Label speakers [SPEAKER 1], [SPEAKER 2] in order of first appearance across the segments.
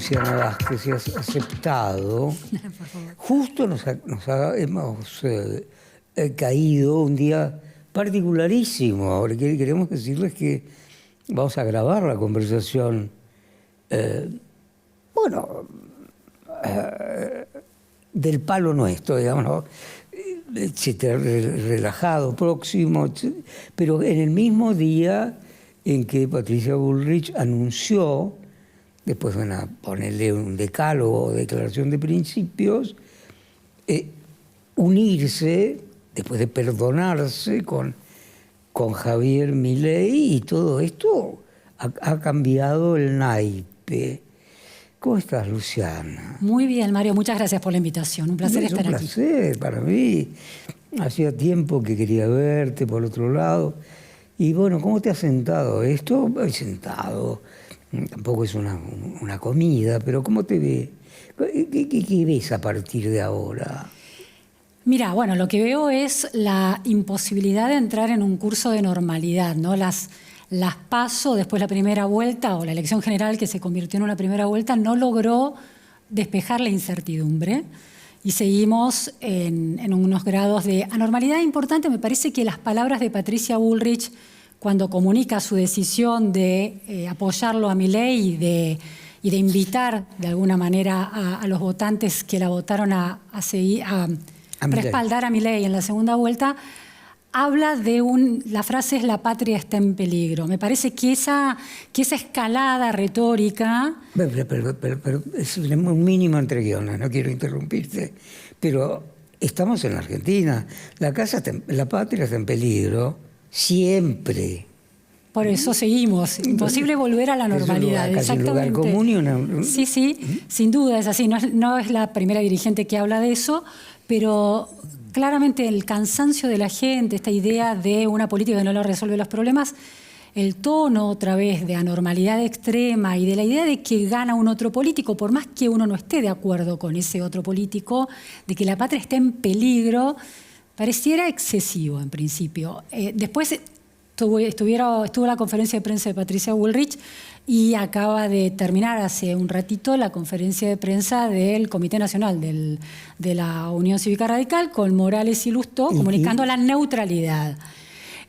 [SPEAKER 1] Luciana Vázquez, si has aceptado. Justo hemos caído un día particularísimo. Ahora queremos decirles que vamos a grabar la conversación, del palo nuestro, digamos, ¿no? Etcétera, relajado, próximo, etcétera, pero en el mismo día en que Patricia Bullrich anunció, después van a ponerle un decálogo o declaración de principios, unirse, después de perdonarse con Javier Milei, y todo esto ha cambiado el naipe. ¿Cómo estás, Luciana?
[SPEAKER 2] Muy bien, Mario. Muchas gracias por la invitación. Un placer estar aquí.
[SPEAKER 1] Es un placer para mí. Hacía tiempo que quería verte por otro lado. Y bueno, ¿cómo te has sentado? Esto, sentado, tampoco es una comida, pero ¿cómo te ves? ¿Qué ves a partir de ahora?
[SPEAKER 2] Mira, bueno, lo que veo es la imposibilidad de entrar en un curso de normalidad, ¿no? Las PASO, después la primera vuelta, o la elección general que se convirtió en una primera vuelta, no logró despejar la incertidumbre y seguimos en unos grados de anormalidad importante. Me parece que las palabras de Patricia Bullrich, cuando comunica su decisión de apoyarlo a Milei y de invitar de alguna manera a los votantes que la votaron a respaldar a Milei en la segunda vuelta, habla de la frase es: la patria está en peligro. Me parece que esa escalada retórica...
[SPEAKER 1] Pero es un mínimo entre guiones, no quiero interrumpirte, pero estamos en la Argentina. La patria está en peligro siempre.
[SPEAKER 2] Por eso seguimos. Imposible volver a la normalidad.
[SPEAKER 1] Es un lugar común y una...
[SPEAKER 2] Sí, sin duda es así. No es la primera dirigente que habla de eso, pero... Claramente el cansancio de la gente, esta idea de una política que no lo resuelve los problemas, el tono otra vez de anormalidad extrema y de la idea de que gana un otro político, por más que uno no esté de acuerdo con ese otro político, de que la patria esté en peligro, pareciera excesivo en principio. Después estuvo la conferencia de prensa de Patricia Bullrich y acaba de terminar hace un ratito la conferencia de prensa del Comité Nacional de la Unión Cívica Radical con Morales y Lustó, comunicando la neutralidad.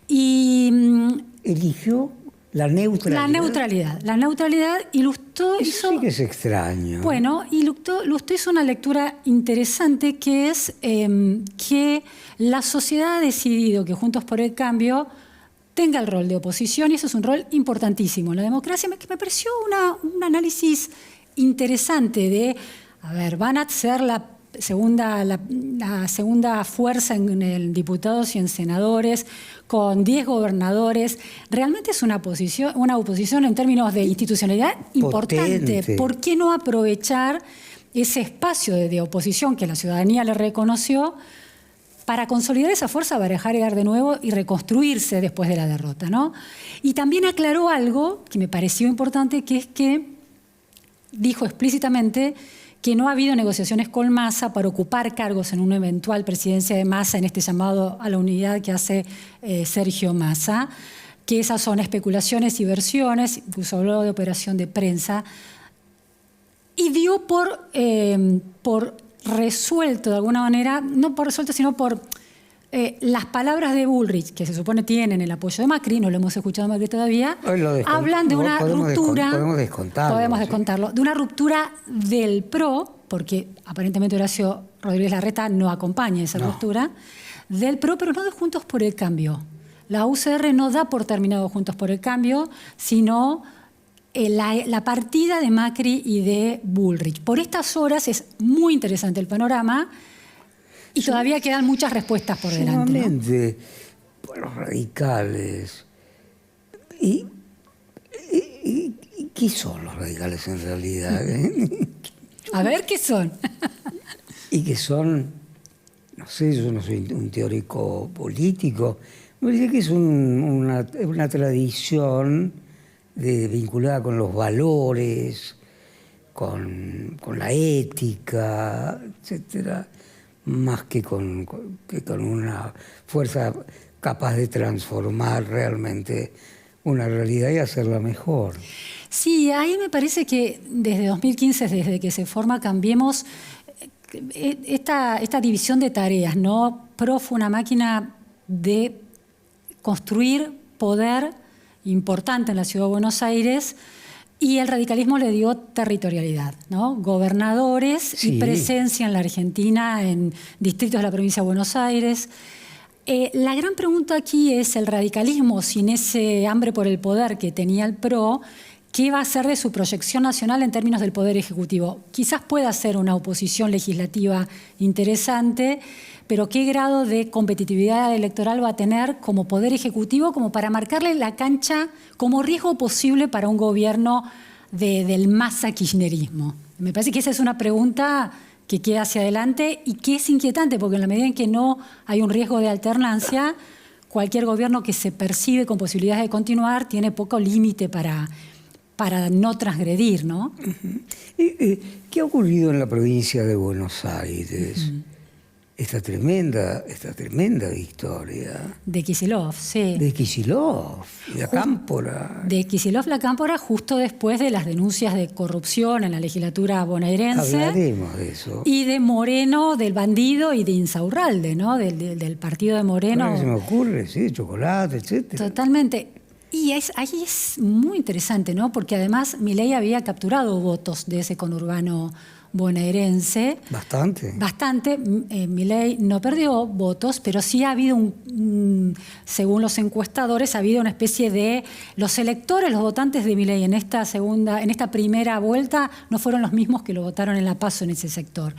[SPEAKER 1] ¿Eligió la neutralidad?
[SPEAKER 2] La neutralidad, y Lustó hizo...
[SPEAKER 1] Sí que es extraño.
[SPEAKER 2] Bueno, y Lustó hizo una lectura interesante, que es que la sociedad ha decidido que Juntos por el Cambio tenga el rol de oposición, y eso es un rol importantísimo en la democracia. Me pareció un análisis interesante de, van a ser la segunda fuerza en diputados y en senadores, con 10 gobernadores. Realmente es una oposición en términos de institucionalidad importante.
[SPEAKER 1] Potente.
[SPEAKER 2] ¿Por qué no aprovechar ese espacio de oposición que la ciudadanía le reconoció para consolidar esa fuerza, barajar de nuevo y reconstruirse después de la derrota, ¿no? Y también aclaró algo que me pareció importante, que es que dijo explícitamente que no ha habido negociaciones con Massa para ocupar cargos en una eventual presidencia de Massa, en este llamado a la unidad que hace Sergio Massa, que esas son especulaciones y versiones, incluso habló de operación de prensa, y dio por resuelto de alguna manera, no por resuelto, sino por las palabras de Bullrich, que se supone tienen el apoyo de Macri, no lo hemos escuchado a Macri todavía, hablan de una ruptura, podemos descontarlo, de una ruptura del PRO, porque aparentemente Horacio Rodríguez Larreta no acompaña esa ruptura, del PRO, pero no de Juntos por el Cambio. La UCR no da por terminado Juntos por el Cambio, sino la partida de Macri y de Bullrich. Por estas horas es muy interesante el panorama y todavía quedan muchas respuestas por delante,
[SPEAKER 1] Solamente por los radicales. ¿Y qué son los radicales en realidad?
[SPEAKER 2] A ver, ¿qué son?
[SPEAKER 1] Y que son, no sé, yo no soy un teórico político, me parece que es una tradición vinculada con los valores, con la ética, etcétera, más que con una fuerza capaz de transformar realmente una realidad y hacerla mejor.
[SPEAKER 2] Sí, ahí me parece que desde 2015, desde que se forma Cambiemos, esta división de tareas, ¿no? PRO fue una máquina de construir poder importante en la Ciudad de Buenos Aires y el radicalismo le dio territorialidad, ¿no? Gobernadores y presencia en la Argentina, en distritos de la provincia de Buenos Aires. La gran pregunta aquí es el radicalismo, sin ese hambre por el poder que tenía el PRO, ¿qué va a hacer de su proyección nacional en términos del poder ejecutivo? Quizás pueda ser una oposición legislativa interesante, pero ¿qué grado de competitividad electoral va a tener como poder ejecutivo como para marcarle la cancha como riesgo posible para un gobierno del masa kirchnerismo? Me parece que esa es una pregunta que queda hacia adelante y que es inquietante, porque en la medida en que no hay un riesgo de alternancia, cualquier gobierno que se percibe con posibilidades de continuar tiene poco límite para no transgredir, ¿no?
[SPEAKER 1] ¿Qué ha ocurrido en la provincia de Buenos Aires? Esta tremenda victoria.
[SPEAKER 2] De Kicillof, sí.
[SPEAKER 1] De Kicillof, la Cámpora.
[SPEAKER 2] De Kicillof, la Cámpora, justo después de las denuncias de corrupción en la legislatura bonaerense.
[SPEAKER 1] Hablaremos de eso.
[SPEAKER 2] Y de Moreno, del bandido, y de Insaurralde, ¿no? Del partido de Moreno.
[SPEAKER 1] Bueno, se me ocurre, sí, chocolate, etcétera.
[SPEAKER 2] Totalmente. Y ahí es muy interesante, ¿no? Porque además Milei había capturado votos de ese conurbano bonaerense. Bastante. Milei no perdió votos, pero sí ha habido según los encuestadores, ha habido una especie de los electores, los votantes de Milei en esta primera vuelta no fueron los mismos que lo votaron en la PASO en ese sector.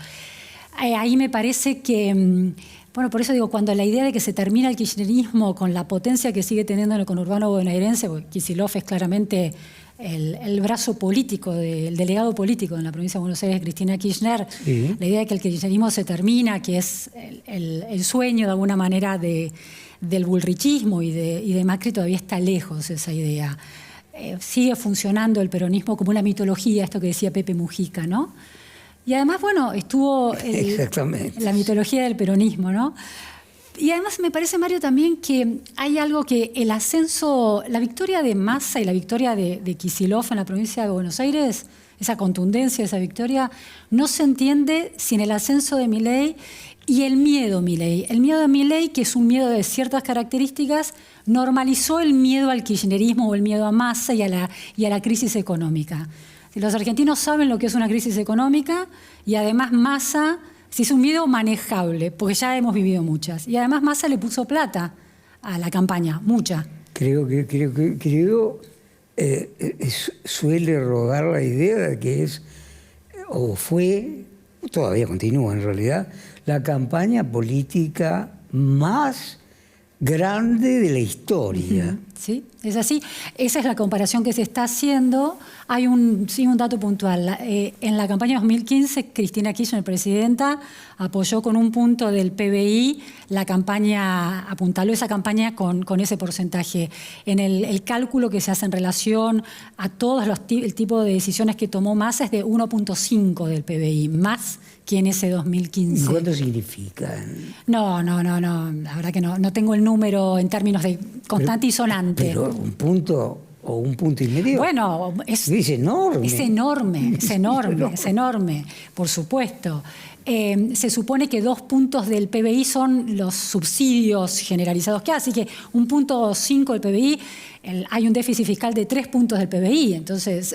[SPEAKER 2] Ahí me parece que, bueno, por eso digo, cuando la idea de que se termina el kirchnerismo con la potencia que sigue teniendo en el conurbano bonaerense, porque Kicillof es claramente el brazo político, el delegado político en la provincia de Buenos Aires, Cristina Kirchner, sí. La idea de que el kirchnerismo se termina, que es el sueño de alguna manera del bullrichismo y de Macri, todavía está lejos esa idea. Sigue funcionando el peronismo como una mitología, esto que decía Pepe Mujica, ¿no? Y además, bueno, estuvo la mitología del peronismo, ¿no? Y además me parece, Mario, también que hay algo que el ascenso, la victoria de Massa y la victoria de Kicillof en la provincia de Buenos Aires, esa contundencia, esa victoria, no se entiende sin el ascenso de Milei y el miedo a Milei. El miedo a Milei, que es un miedo de ciertas características, normalizó el miedo al kirchnerismo o el miedo a Massa y a la crisis económica. Los argentinos saben lo que es una crisis económica y además Massa, si es un miedo manejable, porque ya hemos vivido muchas. Y además Massa le puso plata a la campaña, mucha.
[SPEAKER 1] Creo suele rodar la idea de que es, o fue, todavía continúa en realidad, la campaña política más grande de la historia.
[SPEAKER 2] Sí, es así. Esa es la comparación que se está haciendo. Hay un dato puntual. En la campaña 2015, Cristina Kirchner, presidenta, apoyó con un punto del PBI la campaña, apuntaló esa campaña con ese porcentaje. En el cálculo que se hace en relación a todos el tipo de decisiones que tomó Massa es de 1.5 del PBI, más que en ese 2015.
[SPEAKER 1] ¿Cuánto significa?
[SPEAKER 2] No, la verdad que no tengo el número en términos de constante y sonante.
[SPEAKER 1] Pero un punto o un punto y medio.
[SPEAKER 2] Bueno, es enorme. Es enorme, por supuesto. Se supone que 2 puntos del PBI son los subsidios generalizados que hay, así que 1.5 del PBI, hay un déficit fiscal de 3 puntos del PBI, entonces...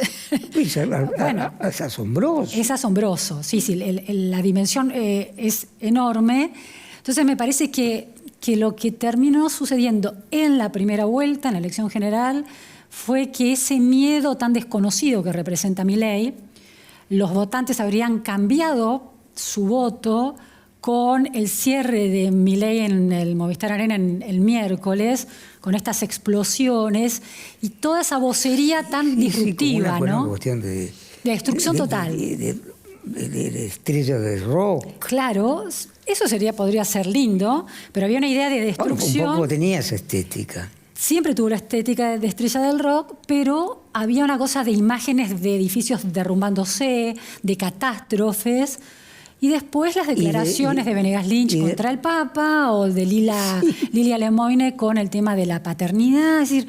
[SPEAKER 1] Bueno, es asombroso.
[SPEAKER 2] Es asombroso, sí, la dimensión es enorme. Entonces me parece que lo que terminó sucediendo en la primera vuelta, en la elección general, fue que ese miedo tan desconocido que representa Milei, los votantes habrían cambiado su voto con el cierre de Milei en el Movistar Arena el miércoles, con estas explosiones y toda esa vocería tan disruptiva,
[SPEAKER 1] una
[SPEAKER 2] ¿no?
[SPEAKER 1] Cuestión de
[SPEAKER 2] destrucción total.
[SPEAKER 1] De estrella de rock.
[SPEAKER 2] Claro, eso podría ser lindo, pero había una idea de destrucción.
[SPEAKER 1] Un poco tenía esa estética.
[SPEAKER 2] Siempre tuvo la estética de estrella del rock, pero había una cosa de imágenes de edificios derrumbándose, de catástrofes, y después las declaraciones de Venegas Lynch contra el Papa o de Lilia Lemoyne con el tema de la paternidad. Es decir,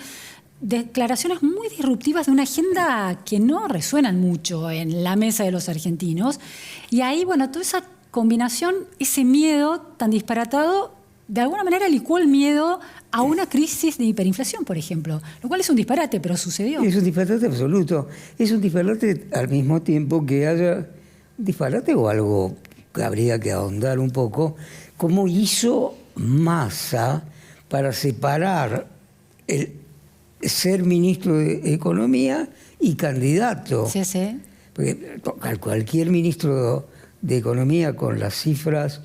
[SPEAKER 2] declaraciones muy disruptivas de una agenda que no resuenan mucho en la mesa de los argentinos. Y ahí, bueno, toda esa combinación, ese miedo tan disparatado, de alguna manera licuó el miedo a una crisis de hiperinflación, por ejemplo. Lo cual es un disparate, pero sucedió.
[SPEAKER 1] Es un disparate absoluto. Es un disparate al mismo tiempo que haya disparate o algo que habría que ahondar un poco, cómo hizo Massa para separar el ser ministro de Economía y candidato.
[SPEAKER 2] Sí, sí.
[SPEAKER 1] Porque cualquier ministro de Economía con las cifras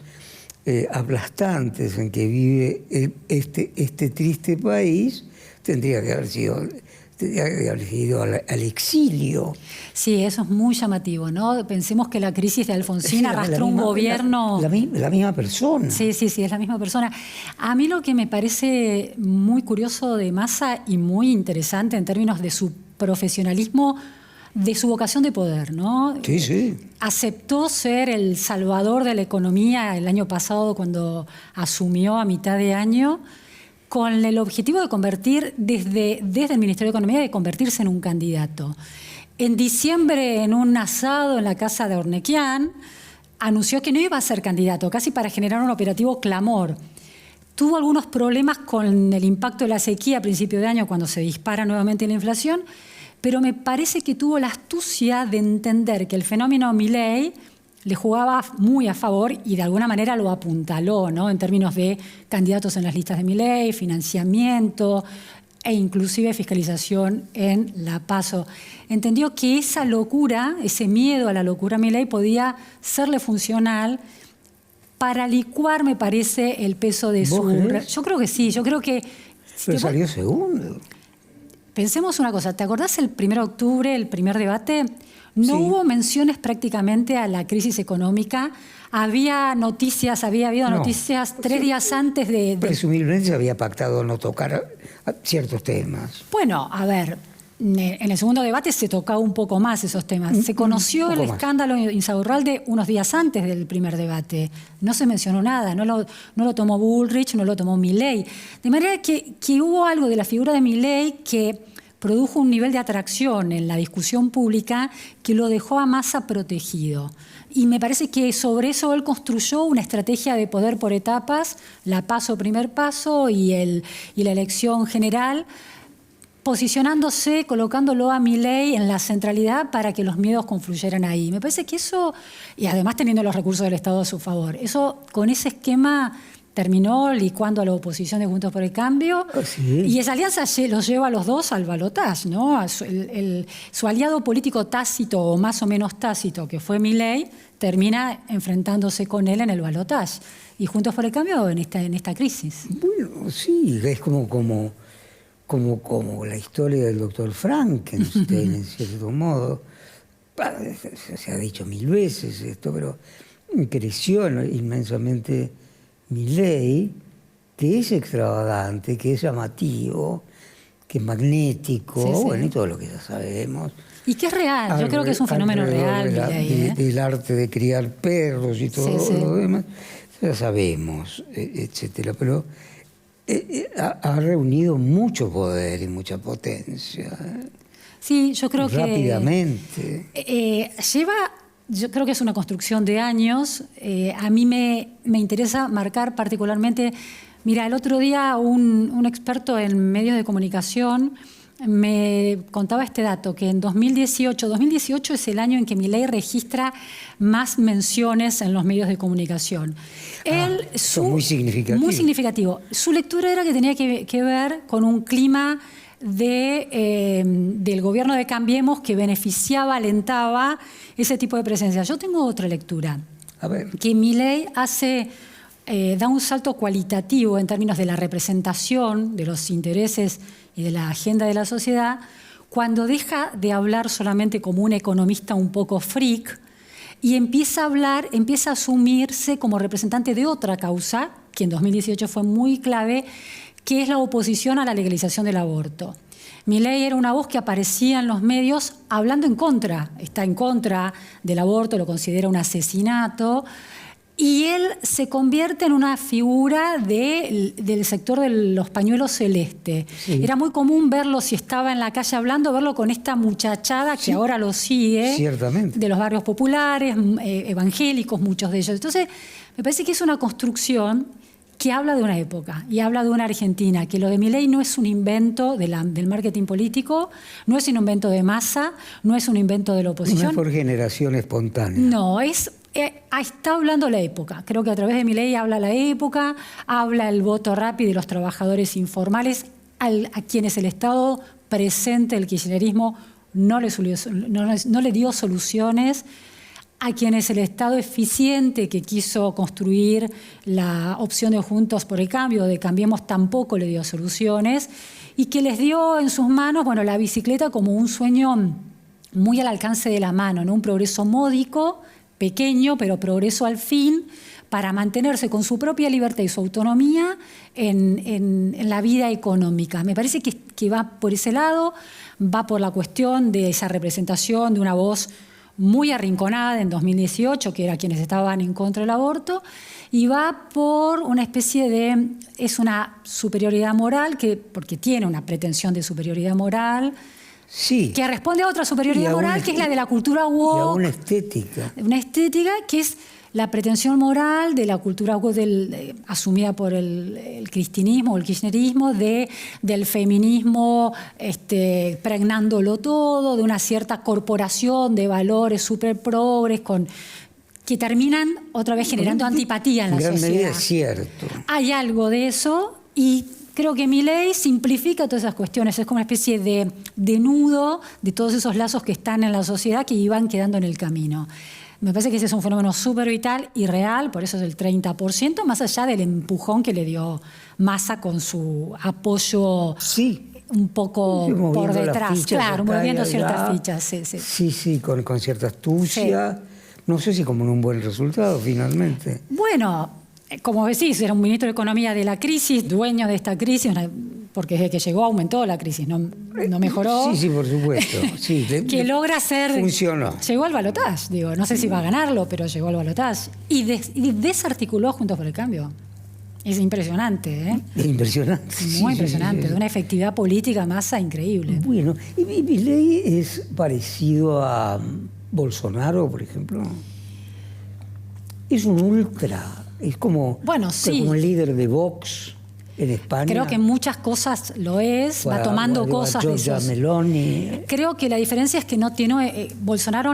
[SPEAKER 1] aplastantes en que vive este triste país tendría que haber ido al exilio.
[SPEAKER 2] Sí, eso es muy llamativo, ¿no? Pensemos que la crisis de Alfonsín arrastró un gobierno...
[SPEAKER 1] La misma persona.
[SPEAKER 2] Sí, es la misma persona. A mí lo que me parece muy curioso de Massa y muy interesante en términos de su profesionalismo, de su vocación de poder, ¿no?
[SPEAKER 1] Sí, sí.
[SPEAKER 2] Aceptó ser el salvador de la economía el año pasado cuando asumió a mitad de año, con el objetivo de convertir, desde el Ministerio de Economía, de convertirse en un candidato. En diciembre, en un asado en la casa de Ornequian, anunció que no iba a ser candidato, casi para generar un operativo clamor. Tuvo algunos problemas con el impacto de la sequía a principio de año, cuando se dispara nuevamente la inflación, pero me parece que tuvo la astucia de entender que el fenómeno Milei le jugaba muy a favor y de alguna manera lo apuntaló, ¿no? En términos de candidatos en las listas de Milei, financiamiento e inclusive fiscalización en la PASO. Entendió que esa locura, ese miedo a la locura Milei podía serle funcional para licuar, me parece, el peso de su... Yo creo que sí, yo creo que...
[SPEAKER 1] Pero salió segundo.
[SPEAKER 2] Pensemos una cosa, ¿te acordás el 1 de octubre, el primer debate? No hubo menciones prácticamente a la crisis económica. Había habido noticias 3 días antes de...
[SPEAKER 1] Presumiblemente se había pactado no tocar ciertos temas.
[SPEAKER 2] Bueno, a ver, en el segundo debate se tocaba un poco más esos temas. Se conoció el escándalo Insaurralde unos días antes del primer debate. No se mencionó nada, no lo tomó Bullrich, no lo tomó Milei. De manera que hubo algo de la figura de Milei que produjo un nivel de atracción en la discusión pública que lo dejó a Massa protegido. Y me parece que sobre eso él construyó una estrategia de poder por etapas, la PASO primer paso y la elección general, posicionándose, colocándolo a Milei en la centralidad para que los miedos confluyeran ahí. Me parece que eso, y además teniendo los recursos del Estado a su favor, eso con ese esquema terminó licuando a la oposición de Juntos por el Cambio.
[SPEAKER 1] Sí.
[SPEAKER 2] Y esa alianza los lleva a los dos al balotaje, ¿no? Su aliado político tácito o más o menos tácito, que fue Milei, termina enfrentándose con él en el balotaje. Y Juntos por el Cambio en esta crisis.
[SPEAKER 1] Bueno, sí, es como la historia del doctor Frankenstein, en cierto modo. Se ha dicho 1000 veces esto, pero creció inmensamente Milei, que es extravagante, que es llamativo, que es magnético, bueno, y todo lo que ya sabemos.
[SPEAKER 2] Y que es real, yo creo que es un fenómeno real.
[SPEAKER 1] Del arte de criar perros y todo lo demás, ya sabemos, etcétera. Pero ha reunido mucho poder y mucha potencia.
[SPEAKER 2] Sí, yo creo
[SPEAKER 1] rápidamente.
[SPEAKER 2] Yo creo que es una construcción de años. A mí me interesa marcar particularmente... Mira, el otro día un experto en medios de comunicación me contaba este dato, que en 2018 es el año en que Milei registra más menciones en los medios de comunicación.
[SPEAKER 1] Muy significativo.
[SPEAKER 2] Muy significativo. Su lectura era que tenía que ver con un clima del gobierno de Cambiemos que beneficiaba, alentaba ese tipo de presencia. Yo tengo otra lectura.
[SPEAKER 1] A ver.
[SPEAKER 2] Que Milei da un salto cualitativo en términos de la representación de los intereses y de la agenda de la sociedad cuando deja de hablar solamente como un economista un poco freak y empieza a asumirse como representante de otra causa, que en 2018 fue muy clave, que es la oposición a la legalización del aborto. Milei era una voz que aparecía en los medios hablando está en contra del aborto, lo considera un asesinato, Y él se convierte en una figura del sector de los pañuelos celeste.
[SPEAKER 1] Sí.
[SPEAKER 2] Era muy común verlo, si estaba en la calle hablando, verlo con esta muchachada que ahora lo sigue.
[SPEAKER 1] Ciertamente.
[SPEAKER 2] De los barrios populares, evangélicos, muchos de ellos. Entonces, me parece que es una construcción que habla de una época y habla de una Argentina, que lo de Milei no es un invento del marketing político, no es un invento de masa, no es un invento de la oposición.
[SPEAKER 1] No es por generación espontánea.
[SPEAKER 2] No, está hablando la época. Creo que a través de Milei habla la época, habla el voto rápido de los trabajadores informales, a quienes el Estado presente, el kirchnerismo, no le dio soluciones, a quienes el Estado eficiente que quiso construir la opción de Juntos por el Cambio, de Cambiemos, tampoco le dio soluciones, y que les dio en sus manos, bueno, la bicicleta como un sueño muy al alcance de la mano, ¿no? Un progreso módico, pequeño, pero progreso al fin, para mantenerse con su propia libertad y su autonomía en la vida económica. Me parece que va por ese lado, va por la cuestión de esa representación de una voz muy arrinconada en 2018, que era quienes estaban en contra del aborto, y va por una especie de... es una superioridad moral, porque tiene una pretensión de superioridad moral,
[SPEAKER 1] sí,
[SPEAKER 2] que responde a otra superioridad moral, que es la de la cultura woke.
[SPEAKER 1] Y a una estética.
[SPEAKER 2] Una estética que es la pretensión moral de la cultura woke asumida por el cristianismo o el kirchnerismo, del feminismo pregnándolo todo, de una cierta corporación de valores súper progres que terminan otra vez generando antipatía en la sociedad. En gran medida
[SPEAKER 1] es cierto.
[SPEAKER 2] Hay algo de eso y creo que Milei simplifica todas esas cuestiones. Es como una especie de nudo de todos esos lazos que están en la sociedad que iban quedando en el camino. Me parece que ese es un fenómeno súper vital y real, por eso es el 30%, más allá del empujón que le dio Massa con su apoyo un poco por detrás. Claro, moviendo ciertas fichas.
[SPEAKER 1] Sí, con cierta astucia. Sí. No sé si como un buen resultado finalmente.
[SPEAKER 2] Bueno, como decís, era un ministro de Economía de la crisis, dueño de esta crisis, porque desde que llegó aumentó la crisis, no mejoró.
[SPEAKER 1] Sí, por supuesto. Sí,
[SPEAKER 2] que logra ser...
[SPEAKER 1] Funcionó.
[SPEAKER 2] Llegó al balotaje, digo, no sé si va a ganarlo, pero llegó al balotaje. Y desarticuló Juntos por el Cambio. Es impresionante, ¿eh?
[SPEAKER 1] Es impresionante.
[SPEAKER 2] Muy impresionante, de una efectividad política Massa increíble.
[SPEAKER 1] Bueno, ¿y Milei es parecido a Bolsonaro, por ejemplo? Es un ultra, es como, como un líder de Vox en España.
[SPEAKER 2] Creo que en muchas cosas lo es, va tomando cosas de esos.
[SPEAKER 1] Meloni.
[SPEAKER 2] Creo que la diferencia es que no tiene... Bolsonaro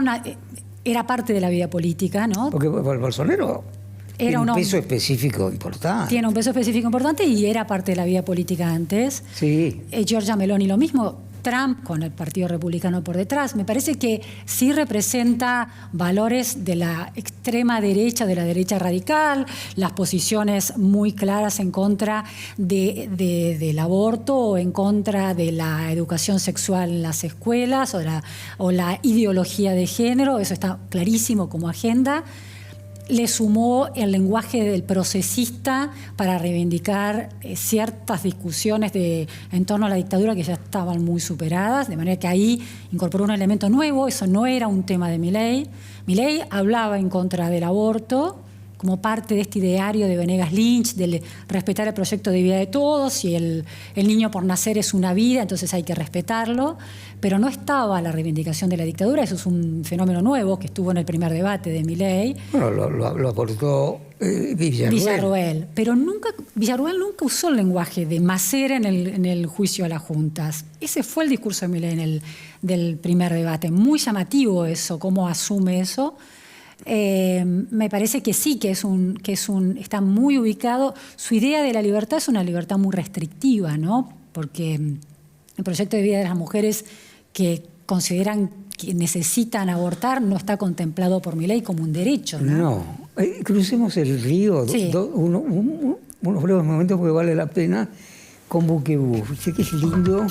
[SPEAKER 2] era parte de la vida política, ¿no?
[SPEAKER 1] Porque Bolsonaro tiene un peso específico importante.
[SPEAKER 2] Tiene un peso específico importante y era parte de la vida política antes.
[SPEAKER 1] Sí.
[SPEAKER 2] Giorgia Meloni lo mismo. Trump con el Partido Republicano por detrás. Me parece que sí representa valores de la extrema derecha, de la derecha radical, las posiciones muy claras en contra del aborto o en contra de la educación sexual en las escuelas o la ideología de género. Eso está clarísimo como agenda. Le sumó el lenguaje del procesista para reivindicar ciertas discusiones en torno a la dictadura que ya estaban muy superadas, de manera que ahí incorporó un elemento nuevo. Eso no era un tema de Milei. Milei hablaba en contra del aborto como parte de este ideario de Venegas Lynch, de respetar el proyecto de vida de todos, y el niño por nacer es una vida, entonces hay que respetarlo, pero no estaba la reivindicación de la dictadura. Eso es un fenómeno nuevo que estuvo en el primer debate de Milei.
[SPEAKER 1] Bueno, lo aportó Villarruel.
[SPEAKER 2] Pero Villarruel nunca usó el lenguaje de Macera en el juicio a las juntas. Ese fue el discurso de Milei del primer debate. Muy llamativo eso, cómo asume eso. Me parece que sí, que está muy ubicado. Su idea de la libertad es una libertad muy restrictiva, ¿no? Porque el proyecto de vida de las mujeres que consideran que necesitan abortar no está contemplado por Milei como un derecho, ¿no?
[SPEAKER 1] No. Crucemos el río unos breves momentos porque vale la pena con Buquebú. Sé que es lindo.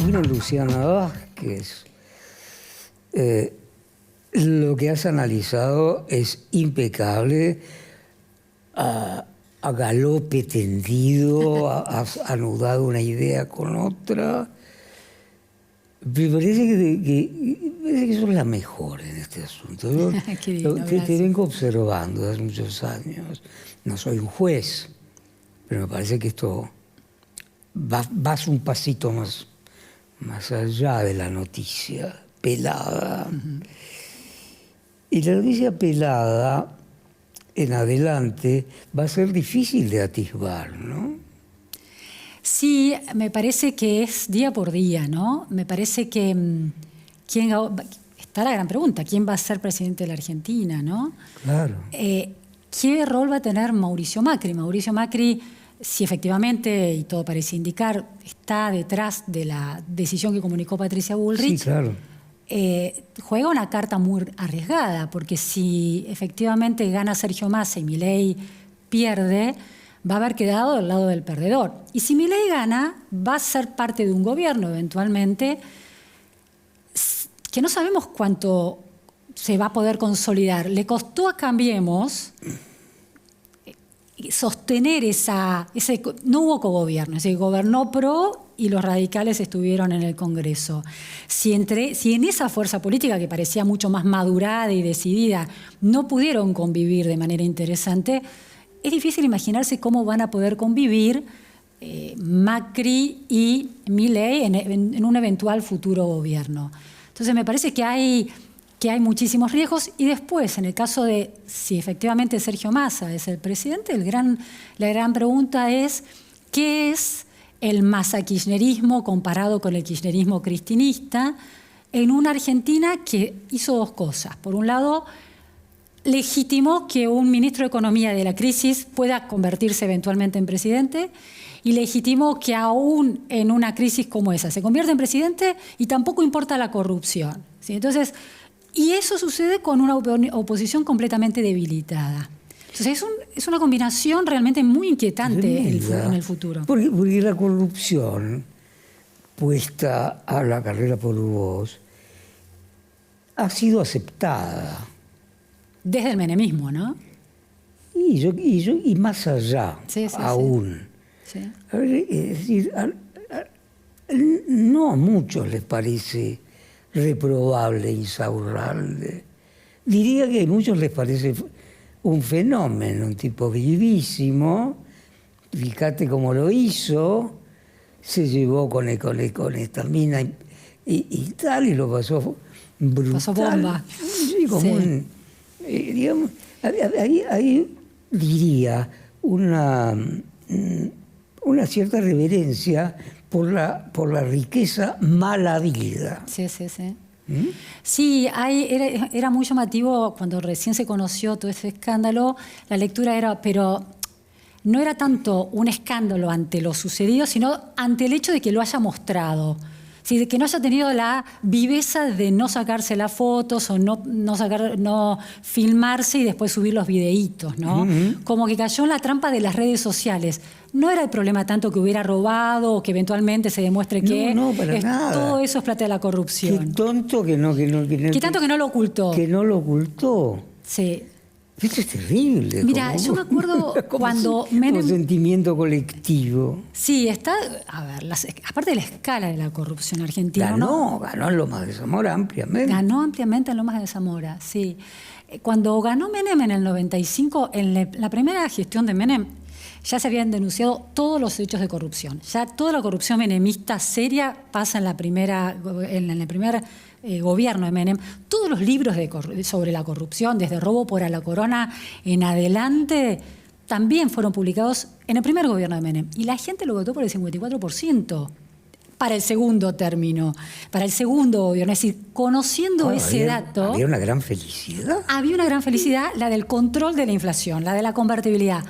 [SPEAKER 1] Bueno, Luciana Vázquez, lo que has analizado es impecable, a galope tendido, has anudado una idea con otra. Me parece que sos la mejor en este asunto. Yo
[SPEAKER 2] Qué lindo,
[SPEAKER 1] te vengo observando desde hace muchos años. No soy un juez, pero me parece que esto vas un pasito más allá de la noticia pelada. Y la noticia pelada, en adelante, va a ser difícil de atisbar, ¿no?
[SPEAKER 2] Sí, me parece que es día por día, ¿no? Me parece que está la gran pregunta, ¿quién va a ser presidente de la Argentina, no?
[SPEAKER 1] Claro.
[SPEAKER 2] ¿Qué rol va a tener Mauricio Macri? Mauricio Macri, si efectivamente, y todo parece indicar, está detrás de la decisión que comunicó Patricia Bullrich,
[SPEAKER 1] Sí, claro.
[SPEAKER 2] juega una carta muy arriesgada, porque si efectivamente gana Sergio Massa y Milei pierde, va a haber quedado del lado del perdedor. Y si Milei gana, va a ser parte de un gobierno eventualmente que no sabemos cuánto se va a poder consolidar. Le costó a Cambiemos sostener ese... No hubo cogobierno, es decir, gobernó PRO y los radicales estuvieron en el Congreso. Si en esa fuerza política, que parecía mucho más madurada y decidida, no pudieron convivir de manera interesante, es difícil imaginarse cómo van a poder convivir Macri y Milei en un eventual futuro gobierno. Entonces me parece que hay muchísimos riesgos, y después, en el caso de si efectivamente Sergio Massa es el presidente, la gran pregunta es ¿qué es el massa-kirchnerismo comparado con el kirchnerismo cristinista en una Argentina que hizo dos cosas? Por un lado, legitimó que un ministro de Economía de la crisis pueda convertirse eventualmente en presidente, y legitimó que aún en una crisis como esa se convierta en presidente y tampoco importa la corrupción, ¿sí? Entonces, y eso sucede con una oposición completamente debilitada. Entonces es una combinación realmente muy inquietante en el futuro.
[SPEAKER 1] Porque la corrupción puesta a la carrera por vos ha sido aceptada.
[SPEAKER 2] Desde el menemismo, ¿no?
[SPEAKER 1] Y más allá,
[SPEAKER 2] sí,
[SPEAKER 1] aún.
[SPEAKER 2] Sí.
[SPEAKER 1] A ver, es decir, no a muchos les parece reprobable, insaurralde. Diría que a muchos les parece un fenómeno, un tipo vivísimo. Fíjate cómo lo hizo, se llevó con esta mina y tal, y lo pasó brutal.
[SPEAKER 2] Pasó bomba.
[SPEAKER 1] Sí, como digamos, ahí diría una cierta reverencia por la riqueza mala vida.
[SPEAKER 2] Sí. Sí, era muy llamativo cuando recién se conoció todo ese escándalo. La lectura era, pero no era tanto un escándalo ante lo sucedido, sino ante el hecho de que lo haya mostrado. Sí, de que no haya tenido la viveza de no sacarse las fotos o no filmarse y después subir los videitos, ¿no? Como que cayó en la trampa de las redes sociales. No era el problema tanto que hubiera robado o que eventualmente se demuestre que todo eso es plata de la corrupción.
[SPEAKER 1] Qué tonto que no.
[SPEAKER 2] Qué tanto que no lo ocultó.
[SPEAKER 1] Que no lo ocultó.
[SPEAKER 2] Sí.
[SPEAKER 1] Esto es terrible.
[SPEAKER 2] Mira, yo me acuerdo cuando Menem...
[SPEAKER 1] Un sentimiento colectivo.
[SPEAKER 2] Sí, está... A ver, aparte de la escala de la corrupción argentina...
[SPEAKER 1] Ganó en Lomas de Zamora ampliamente.
[SPEAKER 2] Ganó ampliamente en Lomas de Zamora, sí. Cuando ganó Menem en el 95, en la primera gestión de Menem, ya se habían denunciado todos los hechos de corrupción. Ya toda la corrupción menemista seria pasa en el primer gobierno de Menem. Todos los libros sobre la corrupción, desde Robo por a la Corona en adelante, también fueron publicados en el primer gobierno de Menem. Y la gente lo votó por el 54% para el segundo término, para el segundo gobierno. Es decir, conociendo ese dato...
[SPEAKER 1] Había una gran felicidad.
[SPEAKER 2] Había una gran felicidad, la del control de la inflación, la de la convertibilidad.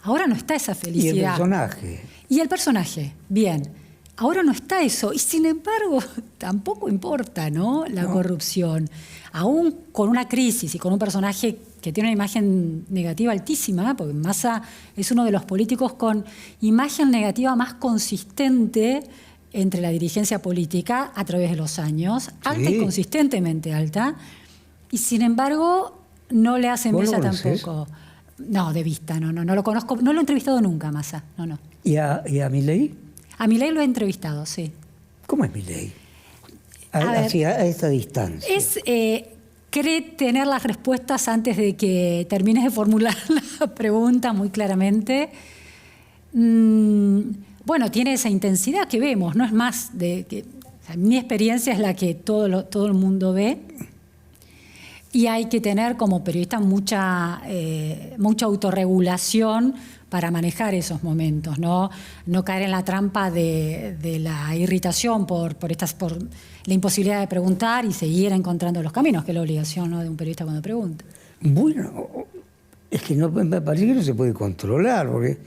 [SPEAKER 2] Ahora no está esa felicidad.
[SPEAKER 1] Y el personaje.
[SPEAKER 2] Y el personaje, bien. Ahora no está eso. Y sin embargo, tampoco importa, ¿no? La corrupción. Aún con una crisis y con un personaje que tiene una imagen negativa altísima, porque Massa es uno de los políticos con imagen negativa más consistente entre la dirigencia política a través de los años, alta y consistentemente alta, y sin embargo no le hacen mella tampoco. No, de vista, no lo conozco, no lo he entrevistado nunca, Massa, no.
[SPEAKER 1] ¿Y a Milei?
[SPEAKER 2] A Milei lo he entrevistado, sí.
[SPEAKER 1] ¿Cómo es Milei? A esta distancia.
[SPEAKER 2] Cree tener las respuestas antes de que termines de formular la pregunta muy claramente. Bueno, tiene esa intensidad que vemos, no es más mi experiencia es la que todo el mundo ve. Y hay que tener como periodista mucha autorregulación para manejar esos momentos, no caer en la trampa de la irritación por la imposibilidad de preguntar y seguir encontrando los caminos, que es la obligación, ¿no?, de un periodista cuando pregunta.
[SPEAKER 1] Bueno, es que me parece que no se puede controlar, porque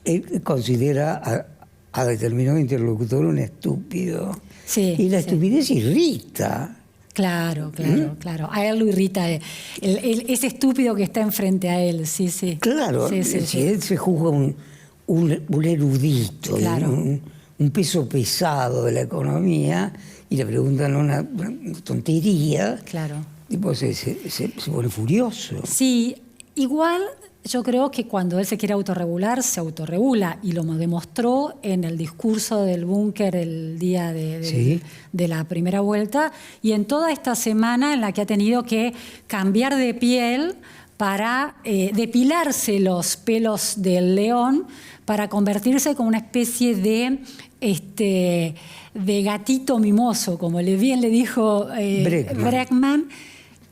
[SPEAKER 1] él considera a determinado interlocutor un estúpido.
[SPEAKER 2] Sí,
[SPEAKER 1] y la estupidez irrita.
[SPEAKER 2] Claro. A él lo irrita ese estúpido que está enfrente a él, sí.
[SPEAKER 1] Claro, si él se juzga un erudito,
[SPEAKER 2] claro,
[SPEAKER 1] un peso pesado de la economía, y le preguntan una tontería,
[SPEAKER 2] claro,
[SPEAKER 1] y pues se pone furioso.
[SPEAKER 2] Sí, igual yo creo que cuando él se quiere autorregular, se autorregula, y lo demostró en el discurso del búnker el día de la primera vuelta, y en toda esta semana en la que ha tenido que cambiar de piel para depilarse los pelos del león para convertirse como una especie de gatito mimoso, como bien le dijo Bregman,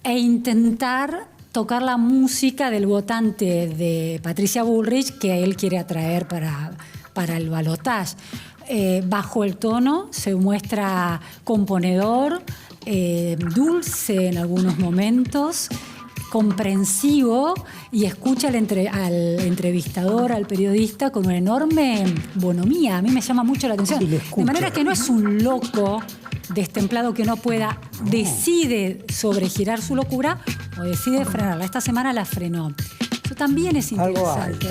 [SPEAKER 2] e intentar tocar la música del votante de Patricia Bullrich que él quiere atraer para el balotaje. Bajo el tono, se muestra componedor, dulce en algunos momentos, comprensivo, y escucha al entrevistador, al periodista, con una enorme bonomía. A mí me llama mucho la atención. De manera que no es un loco destemplado que no pueda, decide sobregirar su locura o decide frenarla. Esta semana la frenó. Eso también es interesante.